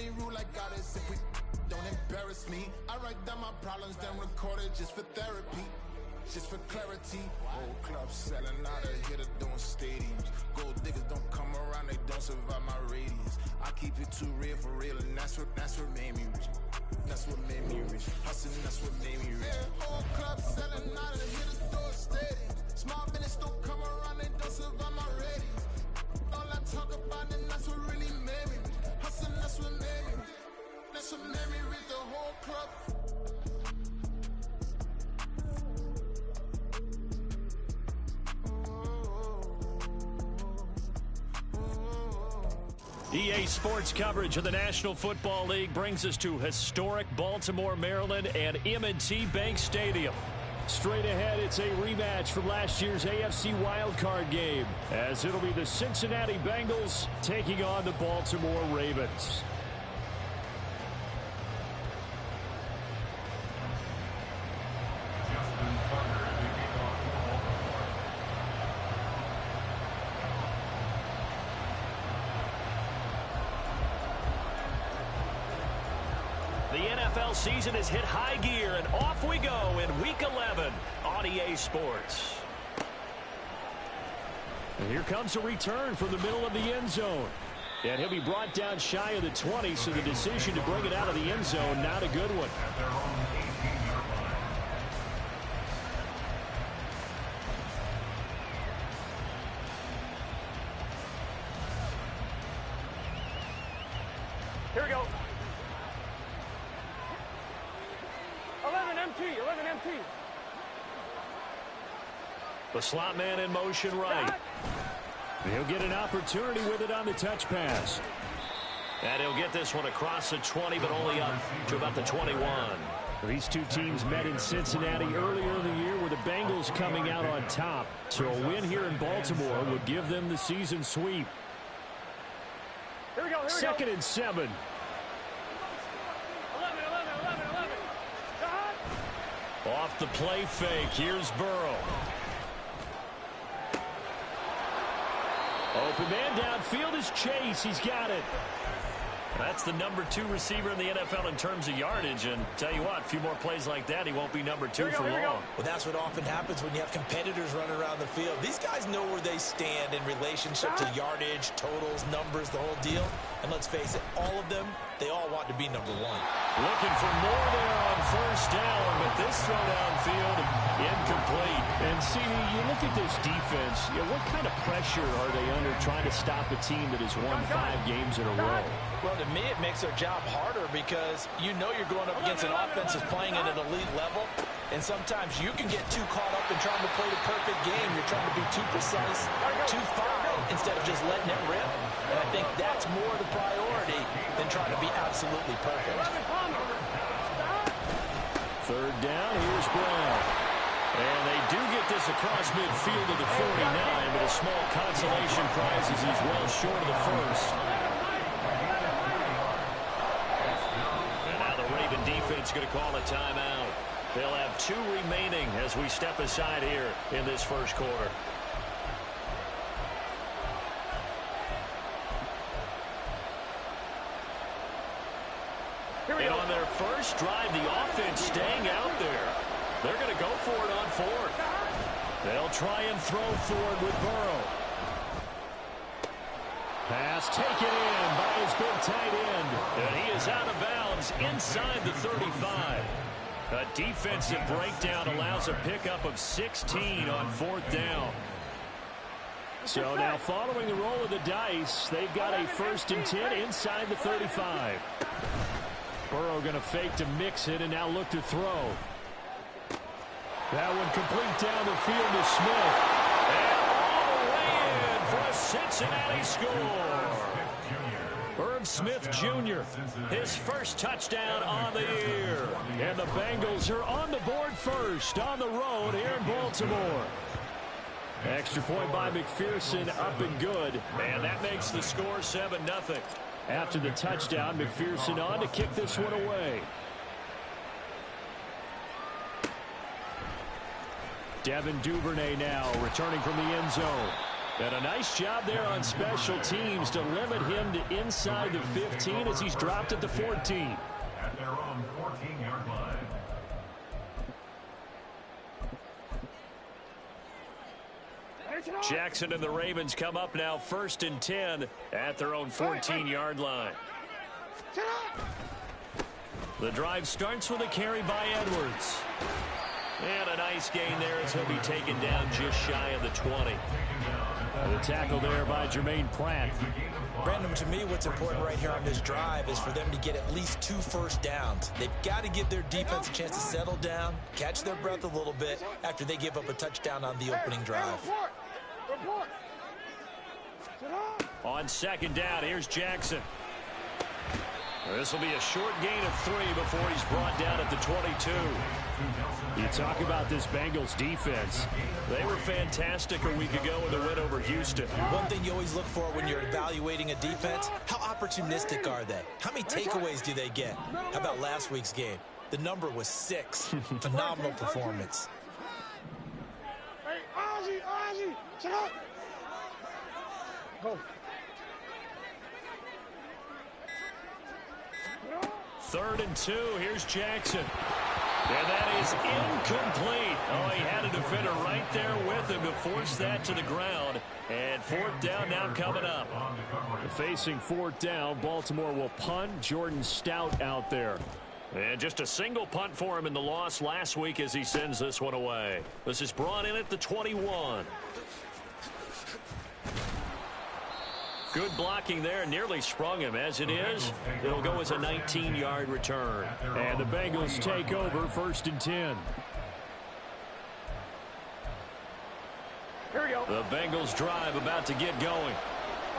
only rule I got is if we don't embarrass me. I write down my problems, then record it just for therapy. Just for clarity, whole club selling out of here to doing stadiums. Gold diggers don't come around, they don't survive my radius. I keep it too real for real, and that's what made me rich. That's what made me rich. Hustling, that's what made me rich. Yeah, whole club selling out of here to doing stadiums. Small business don't come around, they don't survive my radius. All I talk about, and that's what really made me rich. Hustling, that's what made me rich. That's what made me rich. The whole club. EA Sports coverage of the National Football League brings us to historic Baltimore, Maryland, and M&T Bank Stadium. Straight ahead, it's a rematch from last year's AFC wildcard game, as it'll be the Cincinnati Bengals taking on the Baltimore Ravens. The NFL season has hit high gear, and off we go in Week 11 on EA Sports. And here comes a return from the middle of the end zone. And he'll be brought down shy of the 20, so the decision to bring it out of the end zone, not a good one. Here we go. 11 MT. The slot man in motion right. He'll get an opportunity with it on the touch pass. And he'll get this one across the 20, but only up to about the 21. These two teams met in Cincinnati earlier in the year with the Bengals coming out on top. So a win here in Baltimore would give them the season sweep. Here we go. Second and 7. 11. Off the play fake, here's Burrow. Open man downfield is Chase. He's got it. That's the number 2 receiver in the NFL in terms of yardage. And tell you what, a few more plays like that, he won't be number 2 for long. Well, that's what often happens when you have competitors running around the field. These guys know where they stand in relationship to yardage, totals, numbers, the whole deal. And let's face it, all of them, they all want to be number 1. Looking for more there on first down, but this throw downfield incomplete. And CD, you look at this defense, what kind of pressure are they under trying to stop a team that has won 5 games in a row? Well, to me, it makes their job harder because you know you're going up against an offense that's playing at an elite level, and sometimes you can get too caught up in trying to play the perfect game. You're trying to be too precise, too fine, instead of just letting it rip. And I think that's more the priority than trying to be absolutely perfect. Third down, here's Brown. And they do get this across midfield to the 49, but a small consolation prize as he's well short of the first. And now the Raven defense going to call a timeout. They'll have 2 remaining as we step aside here in this first quarter. And on their first drive, the offense staying out there. They're going to go for it on 4th. They'll try and throw for it with Burrow. Pass taken in by his big tight end. And he is out of bounds inside the 35. A defensive breakdown allows a pickup of 16 on 4th down. So now following the roll of the dice, they've got a 1st and 10 inside the 35. Burrow going to fake to mix it and now look to throw. That one complete down the field to Smith. And all the way in for a Cincinnati score. Irv Smith Jr., his first touchdown on the year. And the Bengals are on the board first on the road here in Baltimore. Extra point by McPherson, up and good. And that makes the score 7-0. After the touchdown, McPherson on to kick this one away. Devin Duvernay now returning from the end zone. And a nice job there on special teams to limit him to inside the 15 as he's dropped at the 14. At their own 14-yard line. Jackson and the Ravens come up now 1st and 10 at their own 14-yard line. The drive starts with a carry by Edwards. And a nice gain there as he'll be taken down just shy of the 20. The tackle there by Jermaine Pratt. Brandon, to me, what's important right here on this drive is for them to get at least 2 first downs. They've got to give their defense a chance to settle down, catch their breath a little bit after they give up a touchdown on the opening drive. On 2nd down, here's Jackson. This will be a short gain of 3 before he's brought down at the 22. You talk about this Bengals defense. They were fantastic a week ago with a win over Houston. One thing you always look for when you're evaluating a defense, how opportunistic are they? How many takeaways do they get? How about last week's game? The number was 6. Phenomenal performance. Hey, Ozzie, shut up. Go. 3rd and 2, here's Jackson. And that is incomplete. Oh, he had a defender right there with him to force that to the ground. And 4th down now coming up. Facing 4th down, Baltimore will punt. Jordan Stout out there. And just a single punt for him in the loss last week as he sends this one away. This is brought in at the 21. Good blocking there, nearly sprung him. As it is, it'll go as a 19-yard return. And the Bengals take over 1st and 10. Here we go. The Bengals drive about to get going.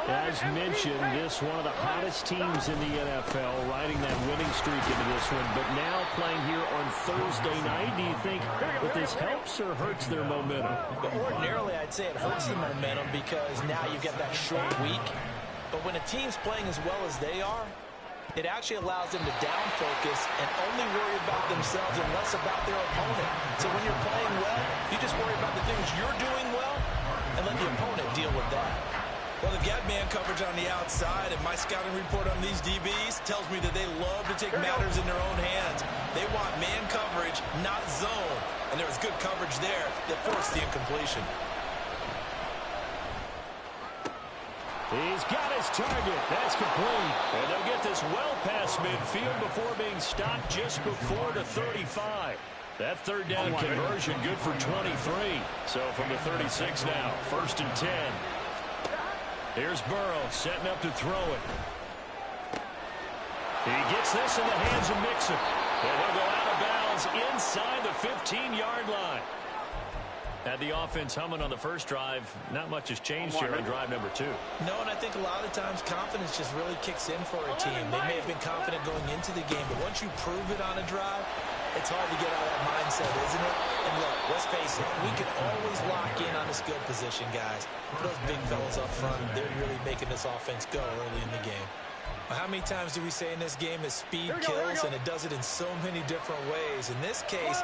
As mentioned, this one of the hottest teams in the NFL, riding that winning streak into this one, but now playing here on Thursday night. Do you think that this helps or hurts their momentum? Ordinarily, I'd say it hurts the momentum because now you get that short week. But when a team's playing as well as they are, it actually allows them to down focus and only worry about themselves and less about their opponent. So when you're playing well, you just worry about the things you're doing well and let the opponent deal with that. Well, they've got man coverage on the outside, and my scouting report on these DBs tells me that they love to take matters in their own hands. They want man coverage, not zone. And there was good coverage there that forced the incompletion. He's got his target. That's complete. And they'll get this well past midfield before being stopped just before the 35. That 3rd down conversion good for 23. So from the 36 now, 1st and 10. Here's Burrow setting up to throw it. He gets this in the hands of Mixon. And he'll go out of bounds inside the 15-yard line. Had the offense humming on the first drive. Not much has changed here on drive number 2. No, and I think a lot of times confidence just really kicks in for a team. They may have been confident going into the game, but once you prove it on a drive, it's hard to get out of that mindset, isn't it? And look, let's face it, we can always lock in on the skill position, guys. But those big fellas up front, they're really making this offense go early in the game. How many times do we say in this game that speed kills, and it does it in so many different ways? In this case,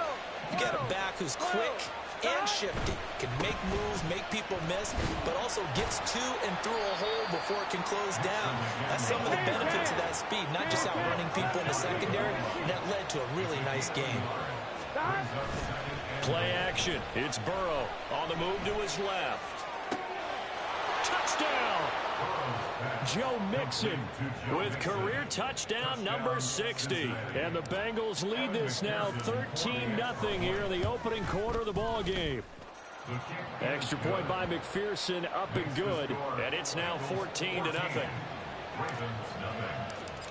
you got a back who's quick and shifty, can make moves, make people miss, but also gets to and through a hole before it can close down. That's some of the benefits of that speed, not just outrunning people in the secondary, and that led to a really nice game. Play action. It's Burrow on the move to his left. Touchdown! Joe Mixon with career touchdown number 60. And the Bengals lead this now 13-0 here in the opening quarter of the ball game. Extra point by McPherson, up and good. And it's now 14-0.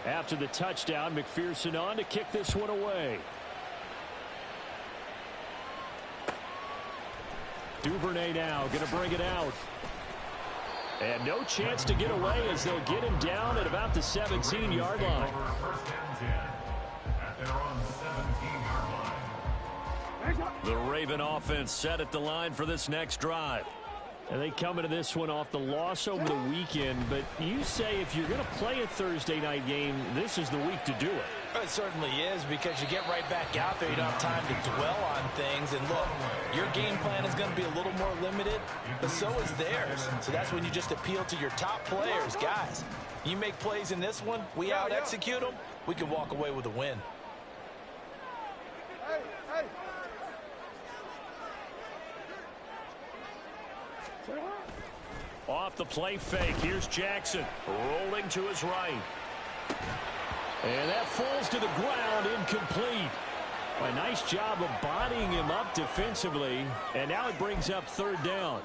After the touchdown, McPherson on to kick this one away. Duvernay now going to bring it out. And no chance to get away as they'll get him down at about the 17-yard line. The Raven offense set at the line for this next drive. And they come into this one off the loss over the weekend, but you say if you're going to play a Thursday night game, this is the week to do it. It certainly is, because you get right back out there. You don't have time to dwell on things. And look, your game plan is going to be a little more limited, but so is theirs. So that's when you just appeal to your top players. Guys, you make plays in this one, we out-execute them, we can walk away with a win. Off the play fake, here's Jackson, rolling to his right. And that falls to the ground, incomplete. A nice job of bodying him up defensively, and now it brings up third down.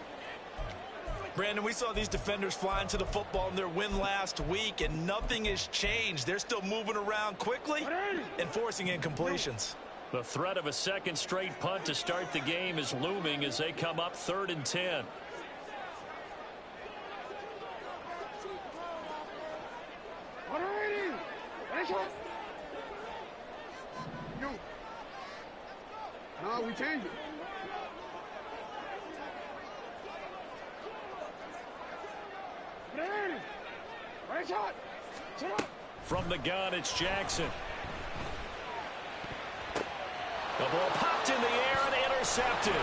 Brandon, we saw these defenders flying to the football in their win last week, and nothing has changed. They're still moving around quickly and forcing incompletions. The threat of a second straight punt to start the game is looming as they come up 3rd and 10. No, we change it. From the gun, it's Jackson. The ball popped in the air and intercepted.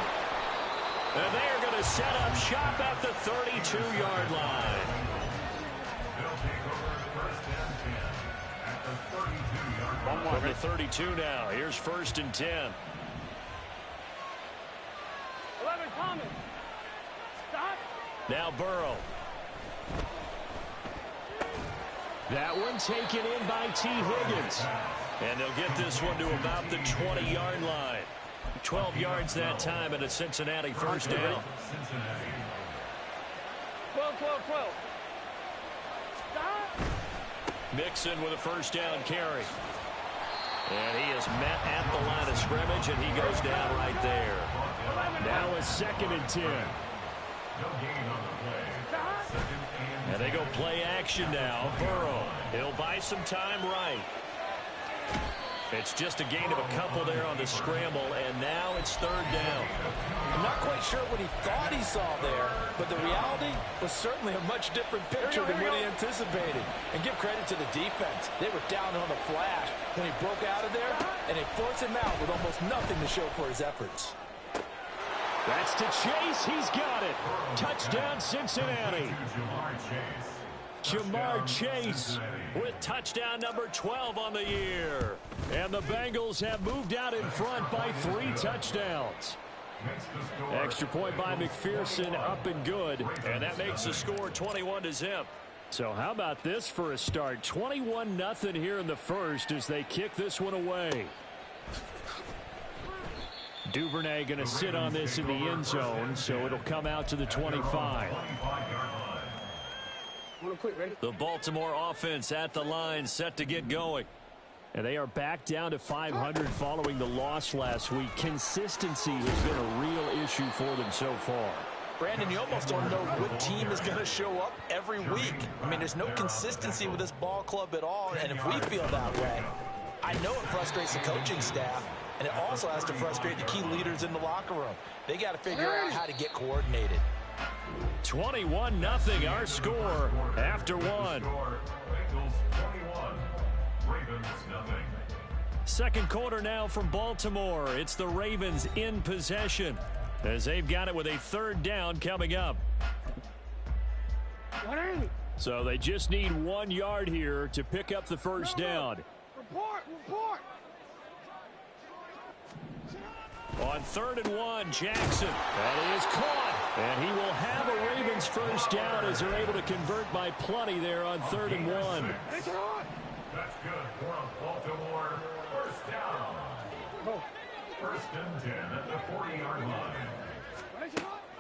And they are going to set up shop at the 32-yard line. They'll take over 1st and 10 at the 32-yard line. From the 32 now, here's 1st and 10. 11 coming. Stop. Now Burrow. That one taken in by T. Higgins. And they'll get this one to about the 20-yard line. 12 yards that time at a Cincinnati 1st down. 12. Stop. Mixon with a 1st down carry. And he is met at the line of scrimmage, and he goes down right there. Now a 2nd and 10. No gain on the play. 2nd And they go play action now. Burrow, he'll buy some time right. It's just a gain of a couple there on the scramble, and now it's 3rd down. I'm not quite sure what he thought he saw there, but the reality was certainly a much different picture than what he anticipated. And give credit to the defense. They were down on the flash when he broke out of there, and they forced him out with almost nothing to show for his efforts. That's to Chase. He's got it. Touchdown, Cincinnati. Jamar Chase with touchdown number 12 on the year. And the Bengals have moved out in front by 3 touchdowns. Extra point by McPherson, up and good. And that makes the score 21-0. So how about this for a start? 21-0 here in the first as they kick this one away. Duvernay going to sit on this in the end zone, so it'll come out to the 25. The Baltimore offense at the line, set to get going. And they are back down to 500 following the loss last week. Consistency has been a real issue for them so far. Brandon, you almost don't know what team is going to show up every week. I mean, there's no consistency with this ball club at all, and if we feel that way, I know it frustrates the coaching staff, and it also has to frustrate the key leaders in the locker room. They got to figure out how to get coordinated. 21-0 our score after one. Bengals 21, Ravens nothing. Second quarter now from Baltimore. It's the Ravens in possession as they've got it with a 3rd down coming up. So they just need 1 yard here to pick up the 1st down. Report. On 3rd and 1, Jackson. That is caught. And he will have a Ravens 1st down as they're able to convert by plenty there on 3rd and 1. That's good for Baltimore. 1st down. 1st and 10 at the 40-yard line.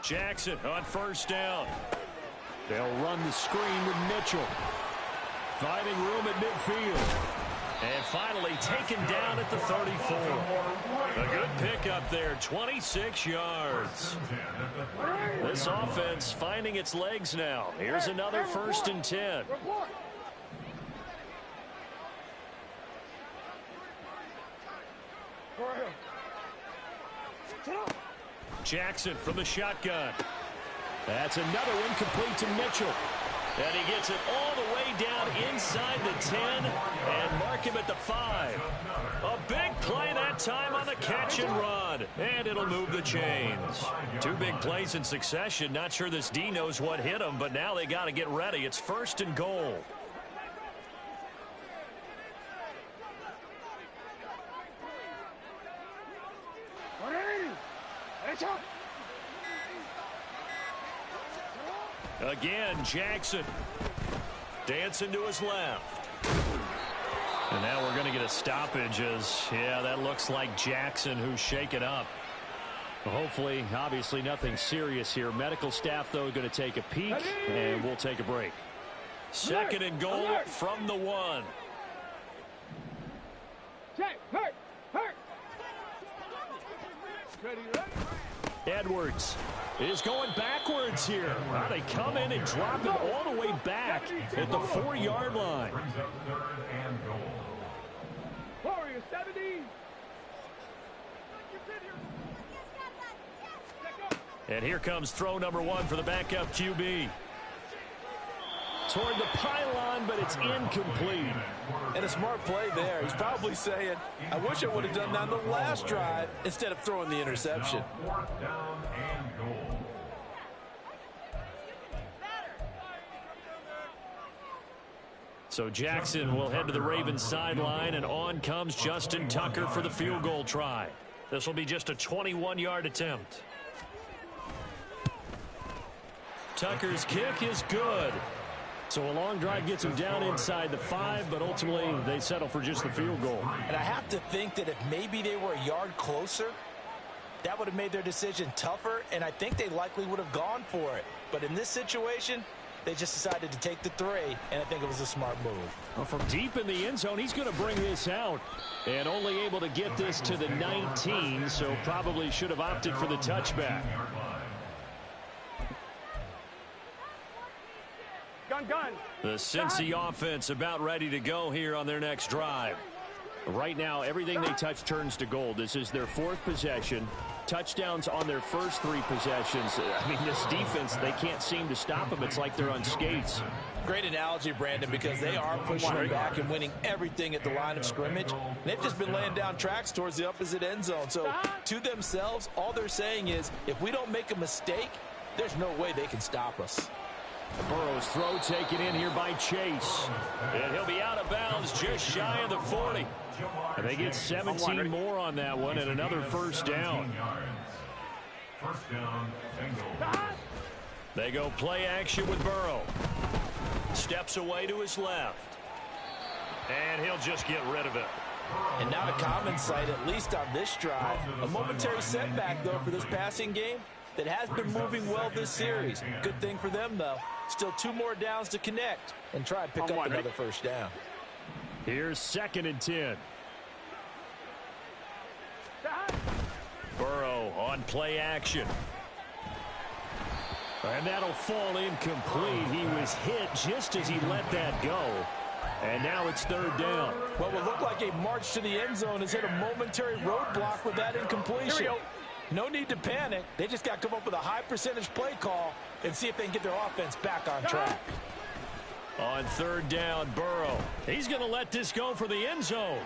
Jackson on 1st down. They'll run the screen with Mitchell. Finding room at midfield. And finally taken down at the 34. A good pickup there, 26 yards. This offense finding its legs now. Here's another 1st and 10. Jackson from the shotgun. That's another one complete to Mitchell. And he gets it all the way down inside the 10 and mark him at the 5. A big play that time on the catch and run. And it'll move the chains. 2 big plays in succession. Not sure this D knows what hit him, but now they got to get ready. It's 1st and goal. Again, Jackson dancing to his left. And now we're going to get a stoppage as, yeah, that looks like Jackson who's shaken up. Well, hopefully, obviously nothing serious here. Medical staff, though, going to take a peek, and we'll take a break. 2nd and goal from the 1. Edwards is going backwards here. Wow, they come in and drop it all the way back at the 4-yard line. Warriors 70. And here comes throw number 1 for the backup QB. Toward the pylon, but it's incomplete. And a smart play there. He's probably saying, I wish I would have done that on the last drive instead of throwing the interception. 4th down and goal. So Jackson will head to the Ravens sideline, and on comes Justin Tucker for the field goal try. This will be just a 21-yard attempt. Tucker's kick is good. So a long drive gets him down inside the 5, but ultimately they settle for just the field goal. And I have to think that if maybe they were a yard closer, that would have made their decision tougher, and I think they likely would have gone for it. But in this situation, they just decided to take the 3, and I think it was a smart move. Well, from deep in the end zone, he's going to bring this out. And only able to get this to the 19, so probably should have opted for the touchback. Gun. The Cincy offense about ready to go here on their next drive. Right now, everything they touch turns to gold. This is their 4th possession. Touchdowns on their first 3 possessions. I mean, this defense, they can't seem to stop them. It's like they're on skates. Great analogy, Brandon, because they are pushing them back and winning everything at the line of scrimmage. They've just been laying down tracks towards the opposite end zone. So to themselves, all they're saying is, if we don't make a mistake, there's no way they can stop us. Burrow's throw taken in here by Chase. And he'll be out of bounds just shy of the 40. And they get 17 more on that one and another 1st down. 1st down and goal. They go play action with Burrow. Steps away to his left. And he'll just get rid of it. And not a common sight, at least on this drive. A momentary setback, though, for this passing game that has been moving well this series. Good thing for them, though. Still 2 more downs to connect and try and pick up another 1st down. Here's 2nd and 10. Burrow on play action. And that'll fall incomplete. He was hit just as he let that go. And now it's 3rd down. What would look like a march to the end zone has hit a momentary roadblock with that incompletion. No need to panic. They just got to come up with a high percentage play call and see if they can get their offense back on track. On 3rd down, Burrow. He's going to let this go for the end zone.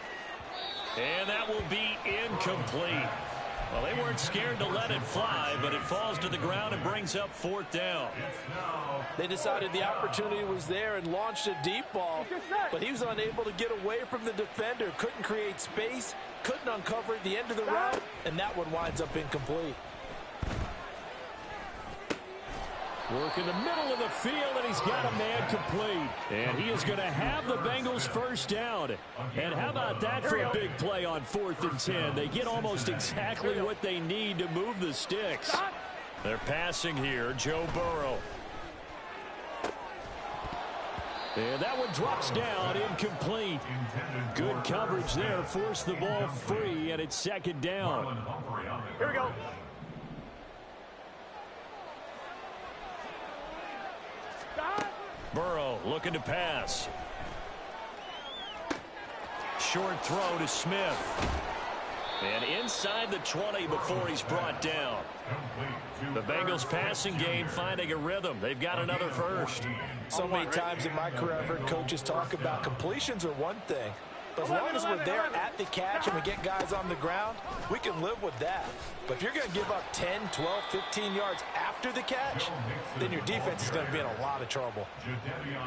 And that will be incomplete. Well, they weren't scared to let it fly, but it falls to the ground and brings up 4th down. They decided the opportunity was there and launched a deep ball, but he was unable to get away from the defender, couldn't create space, couldn't uncover at the end of the route, and that one winds up incomplete. Work in the middle of the field, and he's got a man complete. And he is going to have the Bengals 1st down. And how about that for a big play on 4th and 10? They get almost exactly what they need to move the sticks. They're passing here, Joe Burrow. And that one drops down, incomplete. Good coverage there, forced the ball free, and it's 2nd down. Here we go. Burrow looking to pass. Short throw to Smith. And inside the 20 before he's brought down. The Bengals passing game finding a rhythm. They've got another first. So many times in my career, I've heard coaches talk about completions are one thing. But as long as we're there at the catch and we get guys on the ground, we can live with that. But if you're going to give up 10, 12, 15 yards after the catch, then your defense is going to be in a lot of trouble.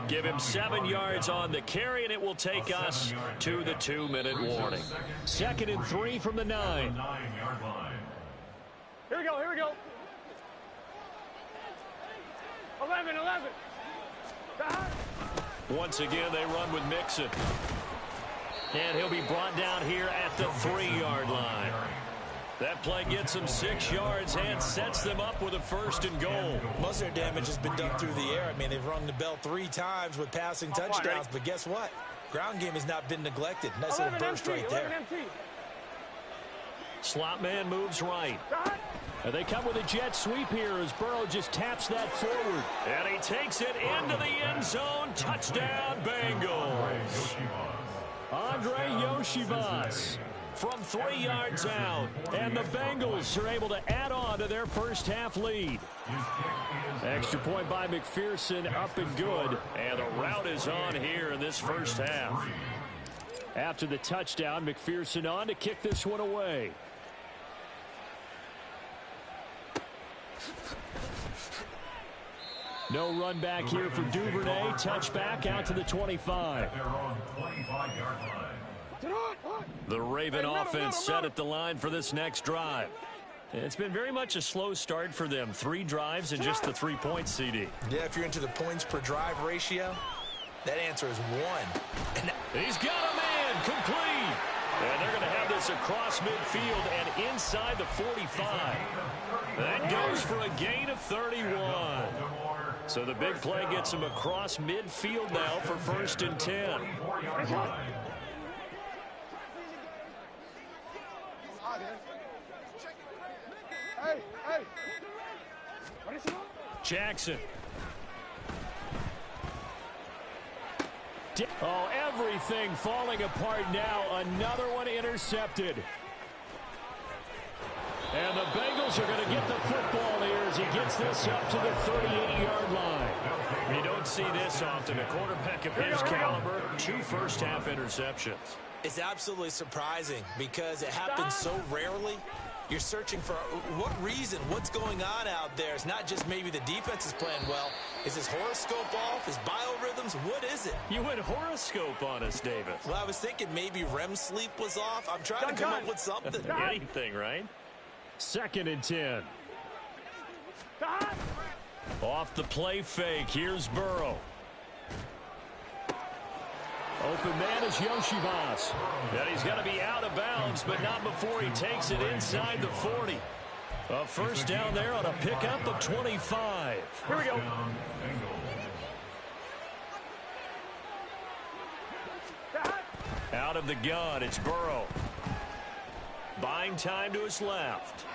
Give him 7 yards on the carry, and it will take us to the 2-minute warning. 2nd and 3 from the 9. Here we go, here we go. 11. Once again, they run with Mixon. And he'll be brought down here at the 3-yard line. That play gets them 6 yards and sets them up with a 1st and goal. Most of their damage has been done through the air. I mean, they've rung the bell 3 times with passing touchdowns. But guess what? Ground game has not been neglected. Nice little burst right there. Slot man moves right. And they come with a jet sweep here as Burrow just taps that forward. And he takes it into the end zone. Touchdown, Bengals. Andre Yoshivas from 3 yards out. And the Bengals are able to add on to their first half lead. Extra point by McPherson, up and good. And the route is on here in this first half. After the touchdown, McPherson on to kick this one away. No run back here for Duvernay. Touchback out to the 25. The Raven offense set at the line for this next drive. It's been very much a slow start for them. 3 drives and just the 3 points, CD. Yeah, if you're into the points per drive ratio, that answer is 1. And he's got a man complete. And they're going to have this across midfield and inside the 45. That goes for a gain of 31. So the big play gets him across midfield now for 1st and 10. Jackson. Oh, everything falling apart now. Another one intercepted. And the Bengals are going to get the football here as he gets this up to the 38-yard line. You don't see this often. A quarterback of his caliber, 2 first-half interceptions. It's absolutely surprising because it happens so rarely. You're searching for what reason, what's going on out there. It's not just maybe the defense is playing well. Is his horoscope off? His biorhythms? What is it? You went horoscope on us, David. Well, I was thinking maybe REM sleep was off. I'm trying to come up with something. Anything, right? 2nd and 10. Off the play fake. Here's Burrow. Open man is Yoshivas. And he's going to be out of bounds, but not before he takes it inside the 40. A first down there on a pickup of 25. Here we go. Out of the gun, it's Burrow. Buying time to his left.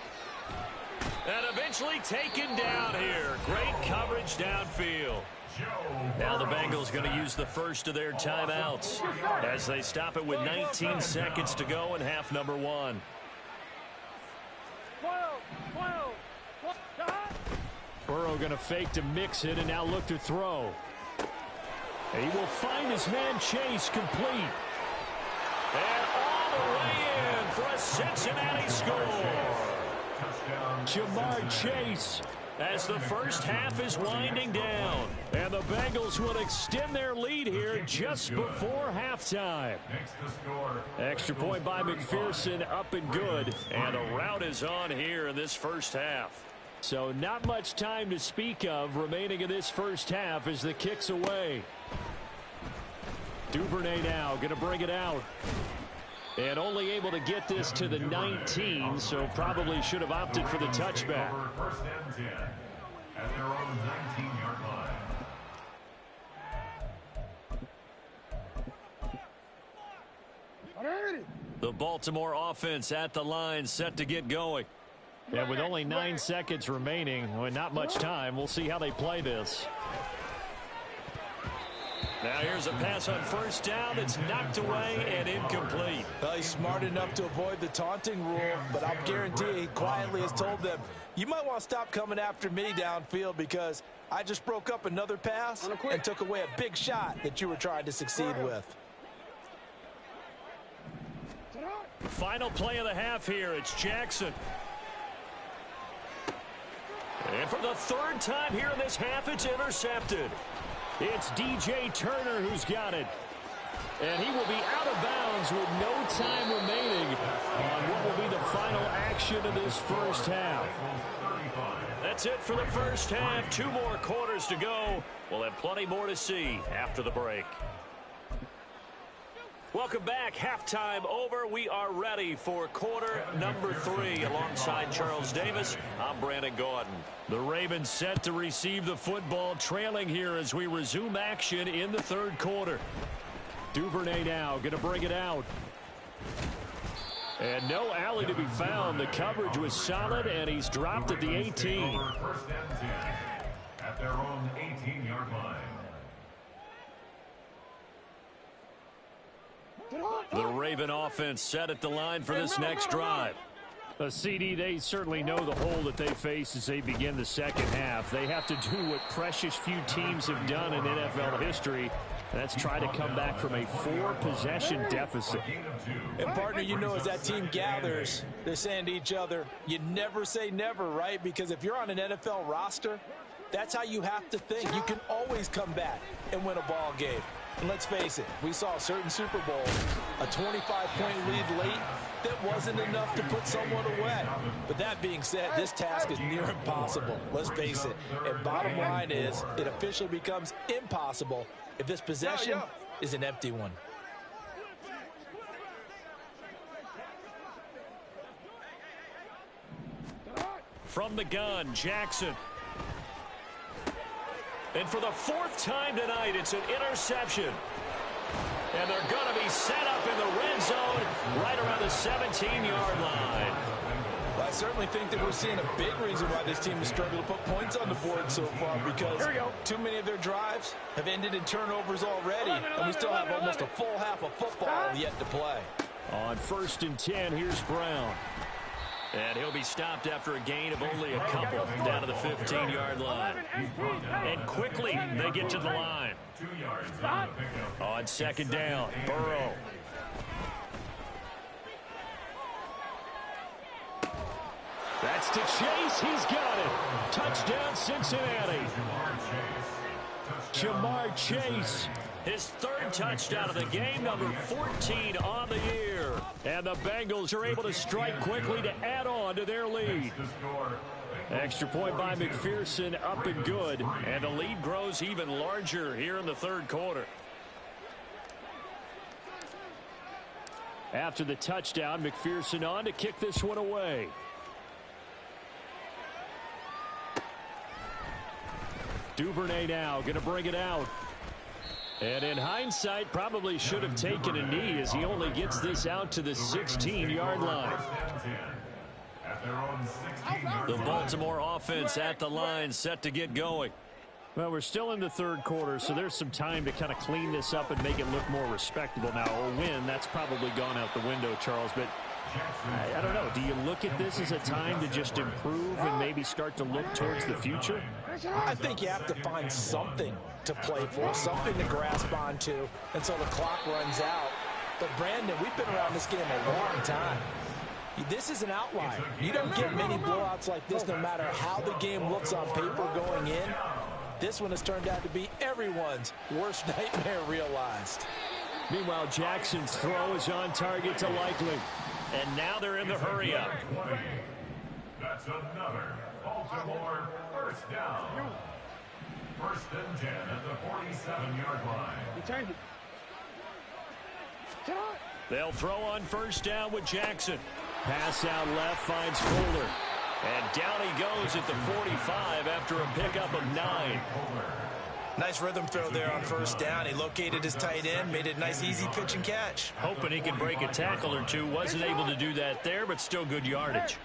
And eventually taken down here. Great coverage downfield. Now the Bengals going to use the first of their timeouts as they stop it with 19 seconds to go in half number 1. Burrow going to fake to mix it and now look to throw. And he will find his man Chase complete. And all the way in for a Cincinnati score. Jamar Chase. As the first half is winding down. And the Bengals will extend their lead here just before halftime. Extra point by McPherson, up and good. And a route is on here in this first half. So not much time to speak of remaining in this first half as the kick's away. Duvernay now going to bring it out. And only able to get this to the 19, so probably should have opted for the touchback. First and 10 at their own 19-yard line. The Baltimore offense at the line, set to get going. And with only 9 seconds remaining, well, not much time, we'll see how they play this. Now here's a pass on first down. It's knocked away and incomplete. Well, he's smart enough to avoid the taunting rule, but I'll guarantee he quietly has told them, you might want to stop coming after me downfield because I just broke up another pass and took away a big shot that you were trying to succeed with. Final play of the half here. It's Jackson. And for the third time here in this half, it's intercepted. It's DJ Turner who's got it. And he will be out of bounds with no time remaining on what will be the final action of this first half. That's it for the first half. 2 more quarters to go. We'll have plenty more to see after the break. Welcome back. Halftime over. We are ready for quarter number 3. Alongside Charles Davis, I'm Brandon Gaudin. The Ravens set to receive the football, trailing here as we resume action in the third quarter. Duvernay now going to bring it out. And no alley to be found. The coverage was solid, and he's dropped at the 18. First and 10 at their own 18-yard line. The Raven offense set at the line for this next drive. CD, they certainly know the hole that they face as they begin the second half. They have to do what precious few teams have done in NFL history. That's try to come back from a 4-possession deficit. And, partner, you know, as that team gathers, they're saying to each other, you never say never, right? Because if you're on an NFL roster, that's how you have to think. You can always come back and win a ball game. And let's face it, we saw certain Super Bowls, a 25-point lead late that wasn't enough to put someone away. But that being said, this task is near impossible. Let's face it. And bottom line is, it officially becomes impossible if this possession is an empty one. From the gun, Jackson. And for the 4th time tonight, it's an interception. And they're going to be set up in the red zone right around the 17-yard line. Well, I certainly think that we're seeing a big reason why this team has struggled to put points on the board so far, because too many of their drives have ended in turnovers already, and we still have almost a full half of football yet to play. On 1st and 10, here's Brown. And he'll be stopped after a gain of only a couple down to the 15-yard line. And quickly, they get to the line. 2 yards on the pickup. On second down, Burrow. That's to Chase. He's got it. Touchdown, Cincinnati. Jamar Chase. His 3rd touchdown of the game, number 14 on the year. And the Bengals are able to strike quickly to add on to their lead. Extra point by McPherson, up and good. And the lead grows even larger here in the third quarter. After the touchdown, McPherson on to kick this one away. Duvernay now going to bring it out. And in hindsight, probably should have taken a knee as he only gets this out to the 16-yard line. The Baltimore offense at the line, set to get going. Well, we're still in the third quarter, so there's some time to kind of clean this up and make it look more respectable. Now, a win, that's probably gone out the window, Charles, but I don't know. Do you look at this as a time to just improve and maybe start to look towards the future? I think you have to find something to play for, something to grasp onto until the clock runs out. But, Brandon, we've been around this game a long time. This is an outlier. You don't get many blowouts like this no matter how the game looks on paper going in. This one has turned out to be everyone's worst nightmare realized. Meanwhile, Jackson's throw is on target to Likely. And now they're in the hurry-up. That's another Baltimore first down. 1st and 10 at the 47-yard line. They'll throw on first down with Jackson. Pass out left, finds Kohler. And down he goes at the 45 after a pickup of 9. Nice rhythm throw there on first down. He located his tight end, made it a nice, easy pitch and catch. Hoping he can break a tackle or two. Wasn't able to do that there, but still good yardage.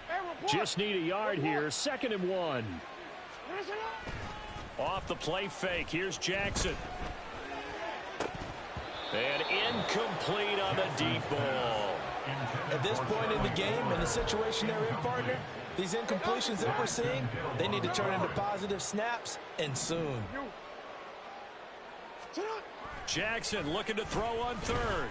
Just need a yard here. 2nd and 1. Off the play fake. Here's Jackson. And incomplete on the deep ball. At this point in the game, in the situation they're in, partner, these incompletions that we're seeing, they need to turn into positive snaps, and soon. Jackson looking to throw on third.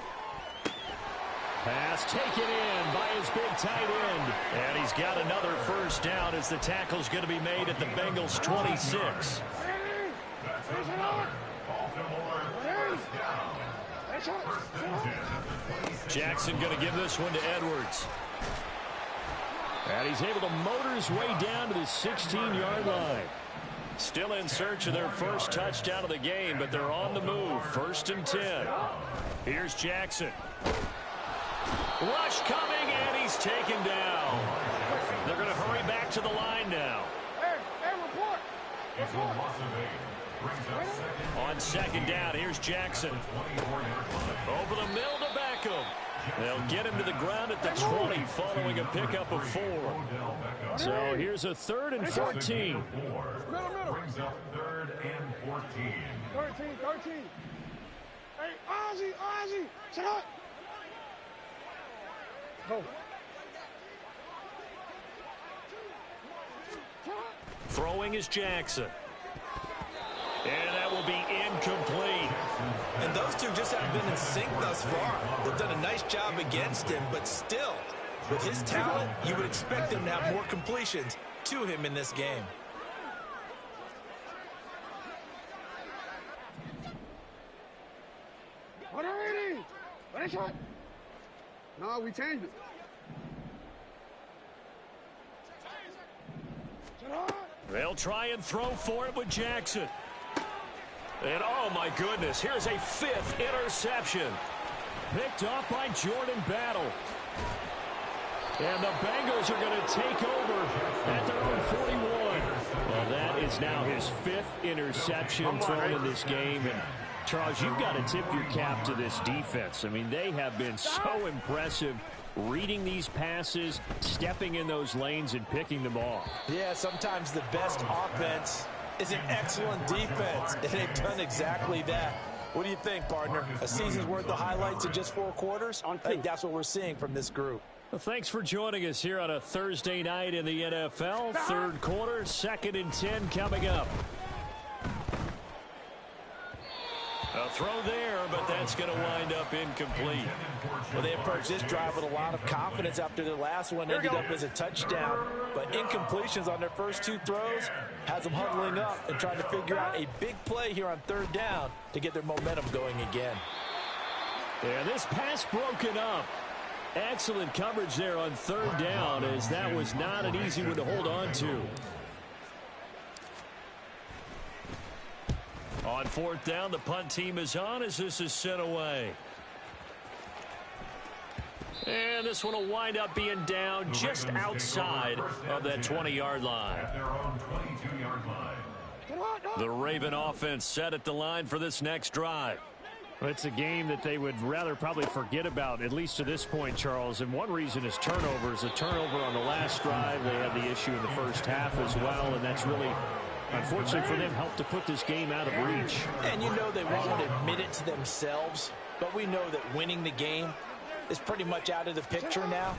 Pass taken in by his big tight end. And he's got another first down as the tackle's going to be made at the Bengals' 26. Jackson going to give this one to Edwards. And he's able to motor his way down to the 16-yard line. Still in search of their first touchdown of the game, but they're on the move. 1st and 10. Here's Jackson. Rush coming, and he's taken down. They're going to hurry back to the line now. On 2nd down, here's Jackson. Over the middle to Beckham. They'll get him to the ground at the 20 following a pickup of 4. So here's a 3rd and 14. Brings up 3rd and 14. 13. Hey, Ozzie, check out. Go. Throwing is Jackson. And that will be incomplete. And those two just haven't been in sync thus far. They've done a nice job against him, but still, with his talent, you would expect him to have more completions to him in this game. Ready, shot. No, we changed it. They'll try and throw for it with Jackson. And oh my goodness, here's a 5th interception. Picked off by Jordan Battle. And the Bengals are going to take over at their own 41. Well, that is now his 5th interception thrown in this game. And Charles, you've got to tip your cap to this defense. I mean, they have been so impressive reading these passes, stepping in those lanes, and picking them off. Yeah, sometimes the best offense is an excellent defense, and they've done exactly that. What do you think, partner? A season's worth of highlights in just 4 quarters? I think that's what we're seeing from this group. Well, thanks for joining us here on a Thursday night in the NFL. 3rd quarter, 2nd and 10 coming up. A throw there, but that's going to wind up incomplete. Well, they approached this drive with a lot of confidence after their last one ended up as a touchdown. But incompletions on their first 2 throws has them huddling up and trying to figure out a big play here on 3rd down to get their momentum going again. Yeah, this pass broken up. Excellent coverage there on 3rd down, as that was not an easy one to hold on to. On 4th down, the punt team is on as this is sent away. And this one will wind up being down just outside of that 20-yard line. At their own 22-yard line. The Raven offense set at the line for this next drive. Well, it's a game that they would rather probably forget about, at least to this point, Charles. And one reason is turnovers. A turnover on the last drive. They had the issue in the first half as well, and that's really, unfortunately for them, helped to put this game out of reach. And you know they won't admit it to themselves, but we know that winning the game is pretty much out of the picture now.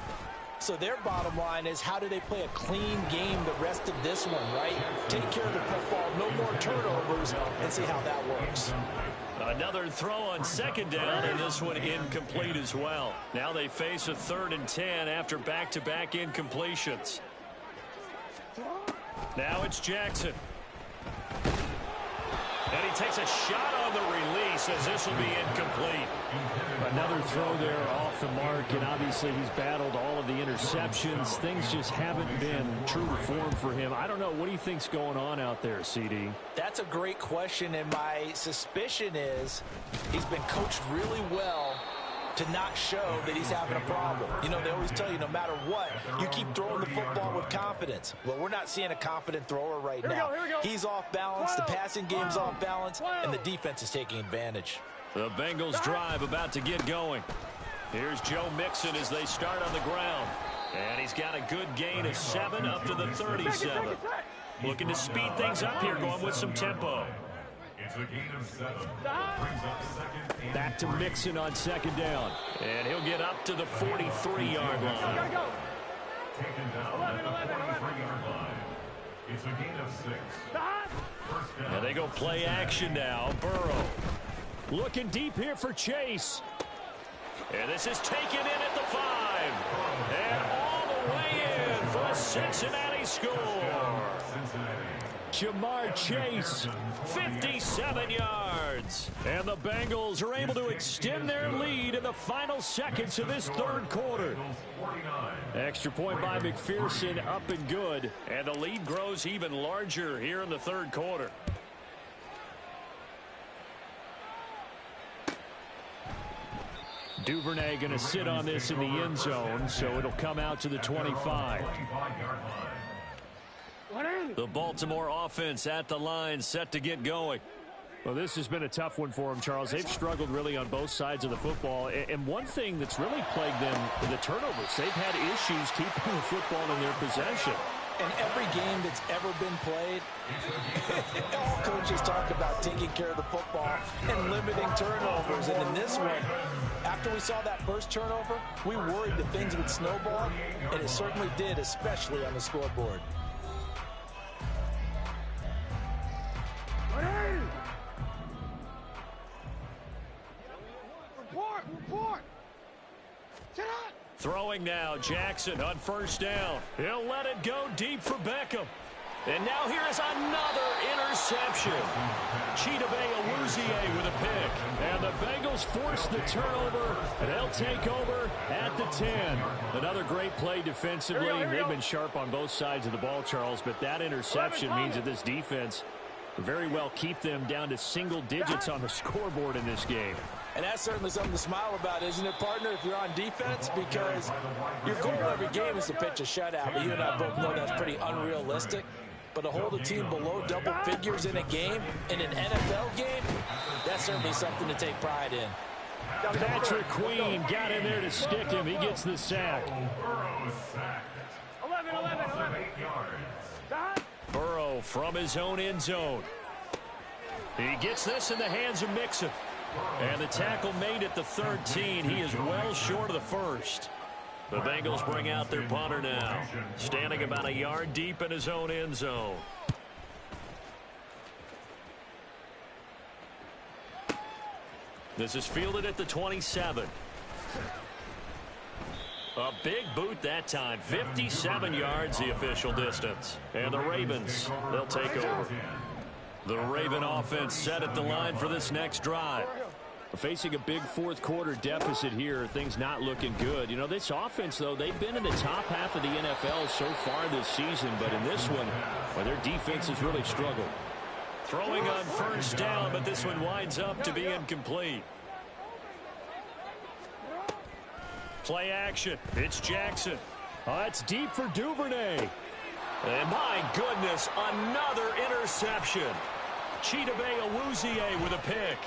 So their bottom line is, how do they play a clean game the rest of this one, right? Take care of the football, no more turnovers, and see how that works. Another throw on 2nd down, and this one incomplete as well. Now they face a 3rd and 10 after back-to-back incompletions. Now it's Jackson. And he takes a shot on the release as this will be incomplete. Another throw there off the mark, and obviously he's battled all of the interceptions. Things just haven't been true to form for him. I don't know. What do you think's going on out there, CD? That's a great question, and my suspicion is he's been coached really well to not show that he's having a problem. You know, they always tell you no matter what, you keep throwing the football with confidence. Well, we're not seeing a confident thrower right now. He's off balance, the passing game's off balance, and the defense is taking advantage. The Bengals drive about to get going. Here's Joe Mixon as they start on the ground. And he's got a good gain of 7 up to the 37. Looking to speed things up here, going with some tempo. It's a gain of 7. Brings up second and Back to Mixon on second down. And he'll get up to the 43-yard line. taken down at the 43-yard line. It's a gain of 6. First down. And they go play action now. Burrow. Looking deep here for Chase. And this is taken in at the 5. And all the way in for a Cincinnati score. Cincinnati. Jamar Chase, 57 yards. and the Bengals are able to extend their lead in the final seconds of this third quarter. Bengals 49. Extra point by McPherson, up and good. And the lead grows even larger here in the third quarter. Duvernay going to sit on this in the end zone, so it'll come out to the 25. 25-yard line. The Baltimore offense at the line, set to get going. Well, this has been a tough one for them, Charles. They've struggled really on both sides of the football. And one thing that's really plagued them, the turnovers. They've had issues keeping the football in their possession. In every game that's ever been played, all coaches talk about taking care of the football and limiting turnovers. And in this one, after we saw that first turnover, we worried that things would snowball, and it certainly did, especially on the scoreboard. Report! Sit up! Throwing now, Jackson on first down. He'll let it go deep for Beckham. And now here is another interception. Chidobe Awuzie with a pick. And the Bengals force the turnover, and they'll take over at the 10. Another great play defensively. They've been sharp on both sides of the ball, Charles, but that interception means that this defense very well keep them down to single digits on the scoreboard in this game. And that's certainly something to smile about, isn't it, partner, if you're on defense? Because your goal every game is to pitch a shutout. But you and I both know that's pretty unrealistic. But to hold a team below double figures in a game, in an NFL game, that's certainly something to take pride in. Patrick Queen got in there to stick him. He gets the sack. Burrow sacked. 8 yards. Burrow from his own end zone. He gets this in the hands of Mixon. And the tackle made at the 13. He is well short of the first. The Bengals bring out their punter now, standing about a yard deep in his own end zone. This is fielded at the 27. A big boot that time. 57 yards the official distance. And the Ravens, they'll take over. The Raven offense set at the line for this next drive. Facing a big fourth quarter deficit here, things not looking good. You know, this offense, though, they've been in the top half of the NFL so far this season, but in this one, well, their defense has really struggled. Throwing on first down, but this one winds up to be incomplete. Play action. It's Jackson. Oh, that's deep for Duvernay. And my goodness, another interception. Chidobe Awuzie with a pick.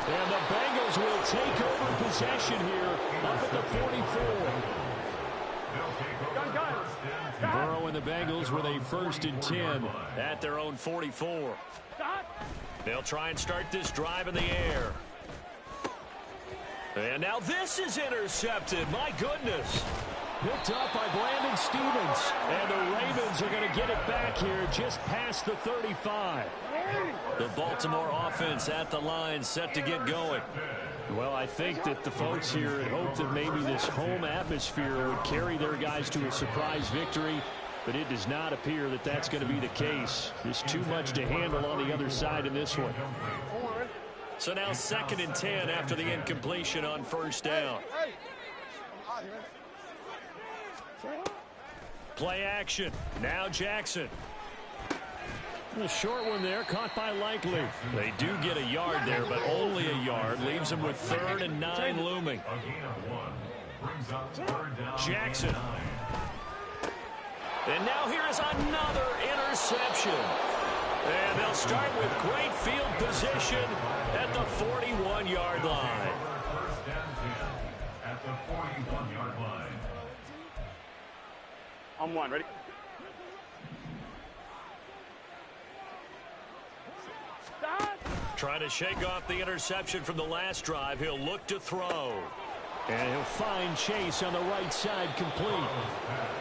And the Bengals will take over possession here up at the 44. Burrow and the Bengals with a 1st and 10 at their own 44. They'll try and start this drive in the air. And now this is intercepted. My goodness. Picked up by Brandon Stevens. And the Ravens are going to get it back here just past the 35. The Baltimore offense at the line, set to get going. Well, I think that the folks here had hoped that maybe this home atmosphere would carry their guys to a surprise victory, but it does not appear that that's going to be the case. There's too much to handle on the other side in this one. So now 2nd and 10 after the incompletion on first down. Play action. Now Jackson. A short one there, caught by Likely. They do get a yard there, but only a yard. Leaves them with 3rd and 9 looming. A gain of 1. Brings up 3rd down. Jackson. And now here is another interception. And they'll start with great field position at the 41-yard line. First and 10 at the 41-yard line. I'm one, ready? Trying to shake off the interception from the last drive. He'll look to throw. And he'll find Chase on the right side, complete.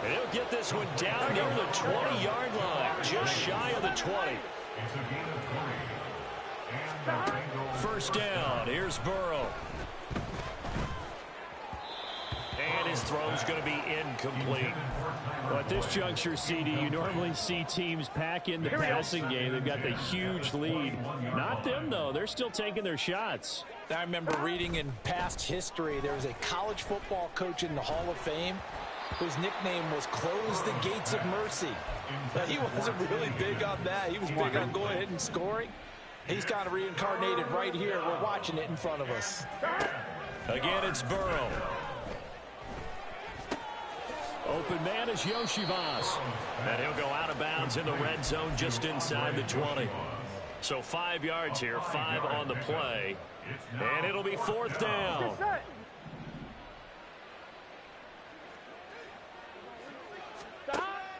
And he'll get this one down near the 20-yard line, just shy of the 20. It's a gain of 3. And First down, here's Burrow. And his throw's going to be incomplete. Well, at this juncture, CD, you normally see teams pack in the passing game. They've got the huge lead. Not them, though. They're still taking their shots. I remember reading in past history, there was a college football coach in the Hall of Fame whose nickname was Close the Gates of Mercy. But he wasn't really big on that. He was big on going ahead and scoring. He's kind of reincarnated right here. We're watching it in front of us. Again, it's Burrow. Open man is Yoshivas. And he'll go out of bounds in the red zone just inside the 20. So 5 yards here, 5 on the play. And it'll be fourth down.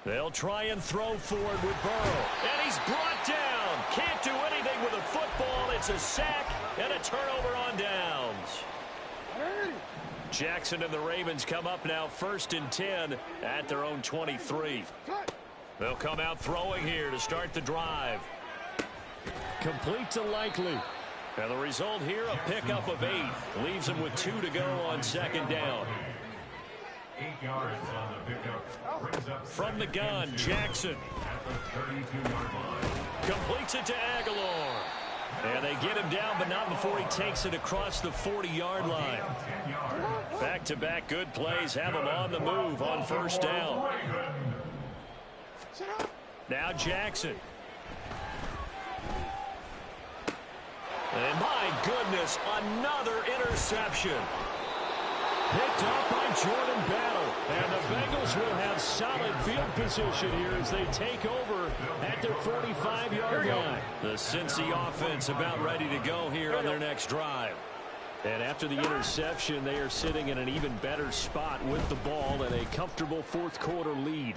They'll try and throw forward with Burrow. And he's brought down. Can't do anything with a football. It's a sack and a turnover on downs. Jackson and the Ravens come up now 1st and 10 at their own 23. They'll come out throwing here to start the drive. Complete to Likely. And the result here, a pickup of 8. Leaves them with 2 to go on second down. 8 yards on the pickup. Brings up From the gun, Jackson. at the 32-yard line. Completes it to Aguilar. And they get him down, but not before he takes it across the 40-yard line. 10 yards. Back-to-back good plays have him on the move on first down. Now Jackson. And my goodness, another interception. Picked up by Jordan Battle. And the Bengals will have solid field position here as they take over at their 45-yard line. The Cincy offense about ready to go here on their next drive. And after the interception, they are sitting in an even better spot with the ball and a comfortable fourth-quarter lead.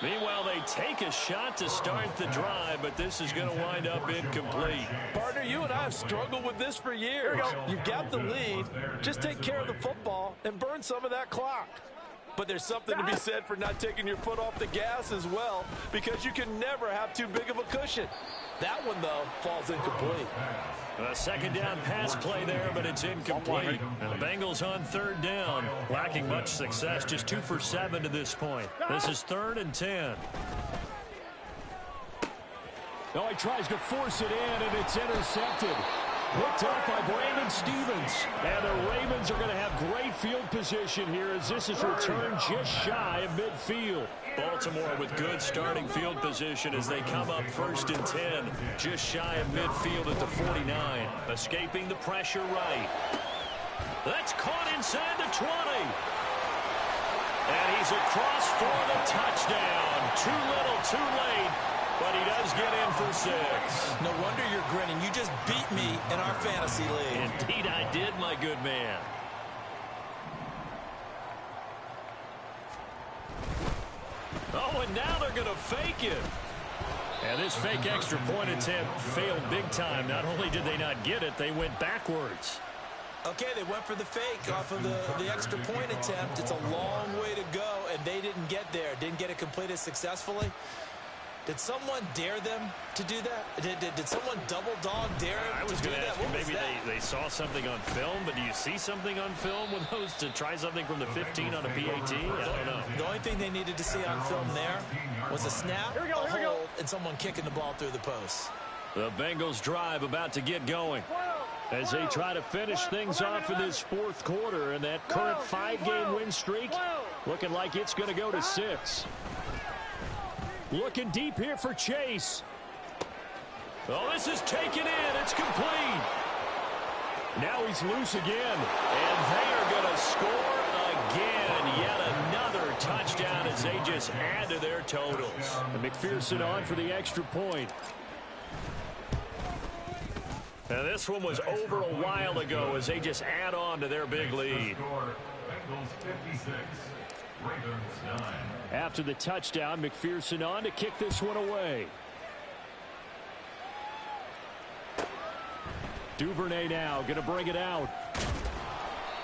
Meanwhile, they take a shot to start the drive, but this is going to wind up incomplete. Partner, you and I have struggled with this for years. You've got the lead. Just take care of the football and burn some of that clock. But there's something to be said for not taking your foot off the gas as well, because you can never have too big of a cushion. That one, though, falls incomplete. A second down pass play there, but it's incomplete. And the Bengals on third down, lacking much success, just 2 for 7 to this point. This is 3rd and 10. Oh, he tries to force it in, and it's intercepted. Picked up by Brandon Stevens. And the Ravens are going to have great field position here as this is returned just shy of midfield. Baltimore with good starting field position as they come up 1st and 10, just shy of midfield at the 49. Escaping the pressure right. That's caught inside the 20. And he's across for the touchdown. Too little, too late, but he does get in for 6. No wonder you're grinning. You just beat me in our fantasy league. Indeed I did, my good man. Oh, and now they're going to fake it. And this fake extra point attempt failed big time. Not only did they not get it, they went backwards. Okay, they went for the fake off of the extra point attempt. It's a long way to go, and they didn't get there. Didn't get it completed successfully. Did someone dare them to do that? Did someone double dog dare them I was to do going to that? ask you, What was maybe that? they saw something on film, but do you see something on film with those to try something from the 15 on a PAT? I don't know. The only thing they needed to see on film there was a snap, a hold, and someone kicking the ball through the post. The Bengals drive about to get going. As they try to finish things off in this fourth quarter, and that current 5-game win streak looking like it's going to go to 6. Looking deep here for Chase. Oh, this is taken in. It's complete. Now he's loose again. And they are going to score again. Yet another touchdown as they just add to their totals. And McPherson on for the extra point. And this one was over a while ago as they just add on to their big lead. Bengals 56, Ravens 9. After the touchdown, McPherson on to kick this one away. Duvernay now going to bring it out.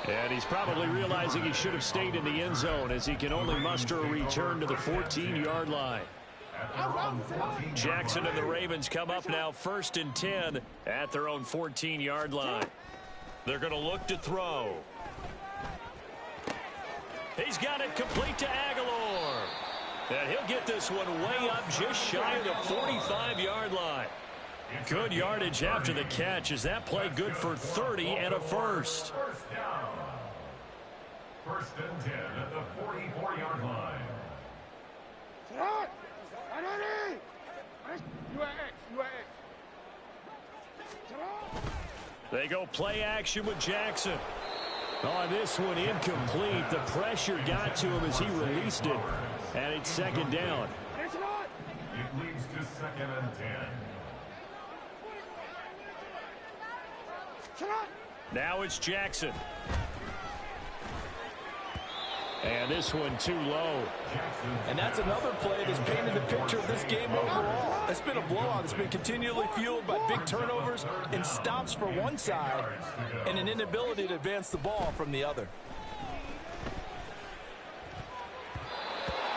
And he's probably realizing he should have stayed in the end zone as he can only muster a return to the 14-yard line. Jackson and the Ravens come up now 1st and 10 at their own 14-yard line. They're going to look to throw. He's got it complete to Aguilar. And he'll get this one way up just shy of the 45-yard line. Good yardage after the catch. Is that play good for 30 and a first? First down. 1st and 10 at the 44-yard line. They go play action with Jackson. Oh, this one incomplete. The pressure got to him as he released it. And it's 2nd down. It leads to 2nd and 10. Now it's Jackson. And this one too low. And that's another play that's painted the picture of this game overall. It's been a blowout. It's been continually fueled by big turnovers and stops for one side and an inability to advance the ball from the other.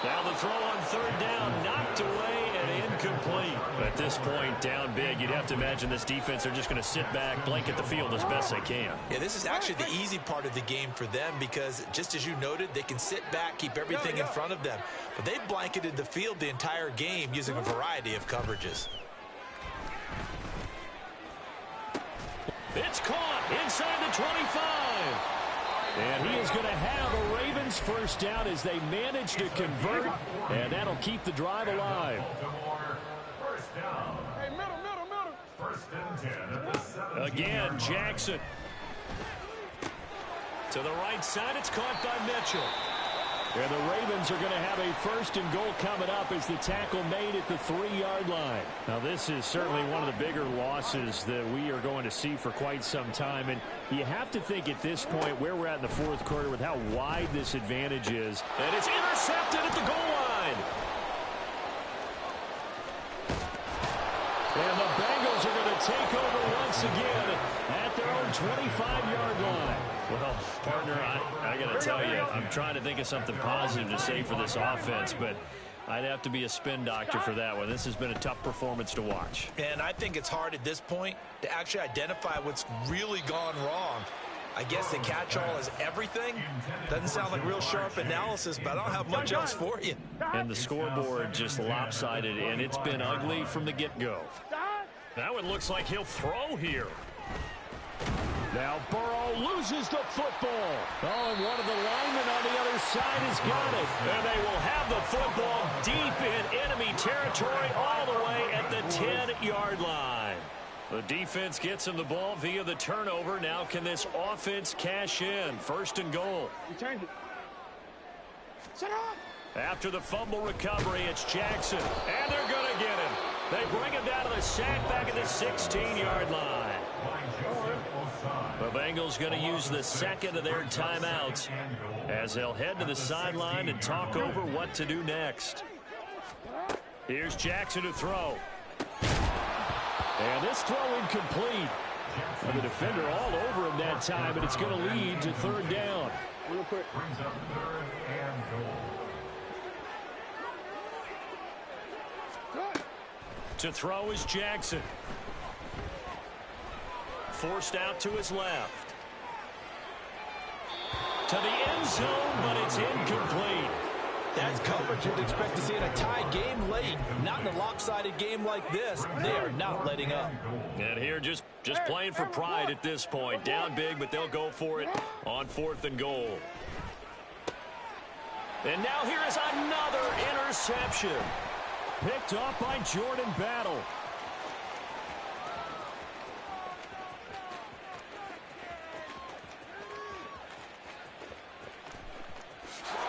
Now the throw on 3rd down, knocked away and incomplete. At this point, down big, you'd have to imagine this defense are just going to sit back, blanket the field as best they can. Yeah, this is actually the easy part of the game for them because, just as you noted, they can sit back, keep everything in front of them. But they've blanketed the field the entire game using a variety of coverages. It's caught inside the 25. And he is going to have a Ravens first down as they manage to convert, and that'll keep the drive alive. Baltimore, first down. Hey, middle. 1st and 10 at the 7. Again, Jackson. To the right side, it's caught by Mitchell. And the Ravens are going to have a 1st and goal coming up as the tackle made at the 3-yard line. Now, this is certainly one of the bigger losses that we are going to see for quite some time. And you have to think at this point where we're at in the 4th quarter with how wide this advantage is. And it's intercepted at the goal line. And the Bengals are going to take over once again at their own 25-yard line. Well, partner, I got to tell you, I'm trying to think of something positive to say for this offense, but I'd have to be a spin doctor for that one. This has been a tough performance to watch. And I think it's hard at this point to actually identify what's really gone wrong. I guess the catch-all is everything. Doesn't sound like real sharp analysis, but I don't have much else for you. And the scoreboard just lopsided, and it's been ugly from the get-go. Now it looks like he'll throw here. Now Burrow loses the football. Oh, and one of the linemen on the other side has got it. And they will have the football deep in enemy territory all the way at the 10-yard line. The defense gets him the ball via the turnover. Now can this offense cash in? 1st and goal. Return it. Set up. After the fumble recovery, it's Jackson. And they're going to get him. They bring him down to the sack back at the 16-yard line. The Bengals going to use the 2nd of their timeouts as they'll head to the sideline and talk over what to do next. Here's Jackson to throw. And this throw incomplete. And the defender all over him that time, and it's going to lead to 3rd down. Real quick. Brings up 3rd and goal. To throw is Jackson. Forced out to his left. To the end zone, but it's incomplete. That's coverage you'd expect to see in a tie game late. Not in a lopsided game like this. They are not letting up. And here just playing for pride at this point. Down big, but they'll go for it on 4th and goal. And now here is another interception. Picked off by Jordan Battle.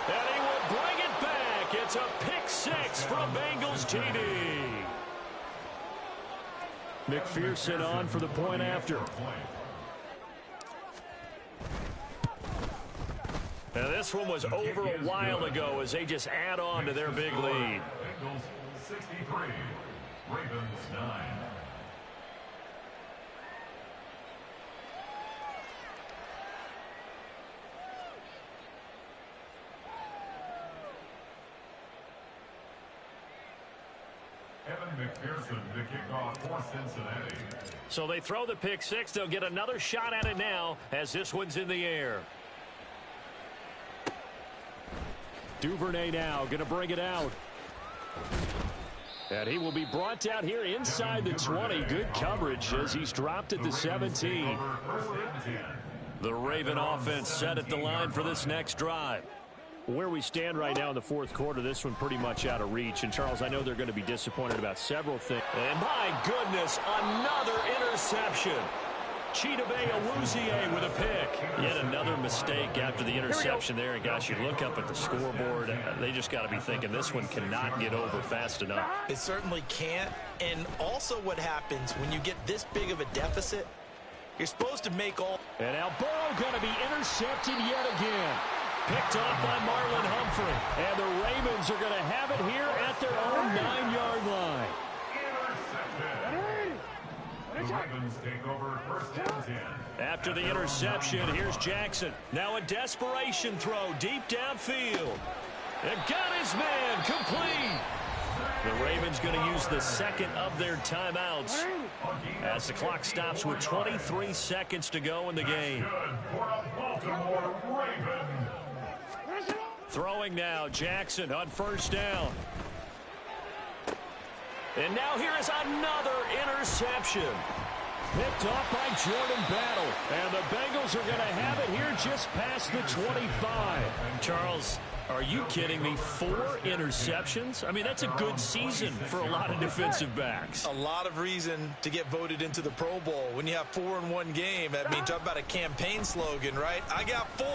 And he will bring it back. It's a pick 6 from Bengals TD. McPherson on for the point after. Now this one was over a while ago as they just add on to their big lead. Bengals 63, Ravens 9. McPherson to kick off for Cincinnati. So they throw the pick six. They'll get another shot at it now as this one's in the air. Duvernay now going to bring it out. And he will be brought down here inside the 20. Good coverage as he's dropped at the 17. The Raven offense set at the line for this next drive. Where we stand right now in the fourth quarter, this one pretty much out of reach. And, Charles, I know they're going to be disappointed about several things. And, my goodness, another interception. Chidobe Awuzie with a pick. Yet another mistake after the interception there. And, gosh, you look up at the scoreboard, they just got to be thinking this one cannot get over fast enough. It certainly can't. And also what happens when you get this big of a deficit, you're supposed to make all. And now Burrow going to be intercepted yet again. Picked off by Marlon Humphrey. And the Ravens are going to have it here at their own 9-yard line. The Ravens take over first and 10. After the interception, here's Jackson. Now a desperation throw deep downfield. And got his man complete. The Ravens going to use the second of their timeouts as the clock stops with 23 seconds to go in the game. For a Baltimore Raven. Throwing now, Jackson on first down. And now here is another interception. Picked off by Jordan Battle. And the Bengals are going to have it here just past the 25. Charles, are you kidding me? 4 interceptions? I mean, that's a good season for a lot of defensive backs. A lot of reason to get voted into the Pro Bowl. When you have 4 in one game, I mean, talk about a campaign slogan, right? I got 4.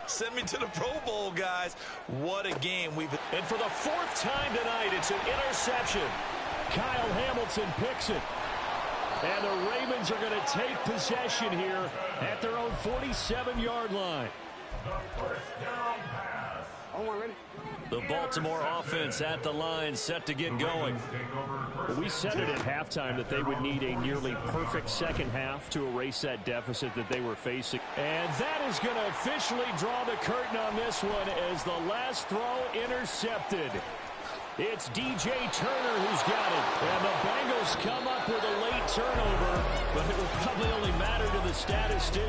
Send me to the Pro Bowl, guys. What a game we've. And for the 4th time tonight, it's an interception. Kyle Hamilton picks it. And the Ravens are going to take possession here at their own 47-yard line. The first down pass. The Baltimore offense at the line, set to get going. We said it at halftime that they would need a nearly perfect second half to erase that deficit that they were facing. And that is going to officially draw the curtain on this one as the last throw intercepted. It's DJ Turner who's got it. And the Bengals come up with a late turnover, but it will probably only matter to the statistician.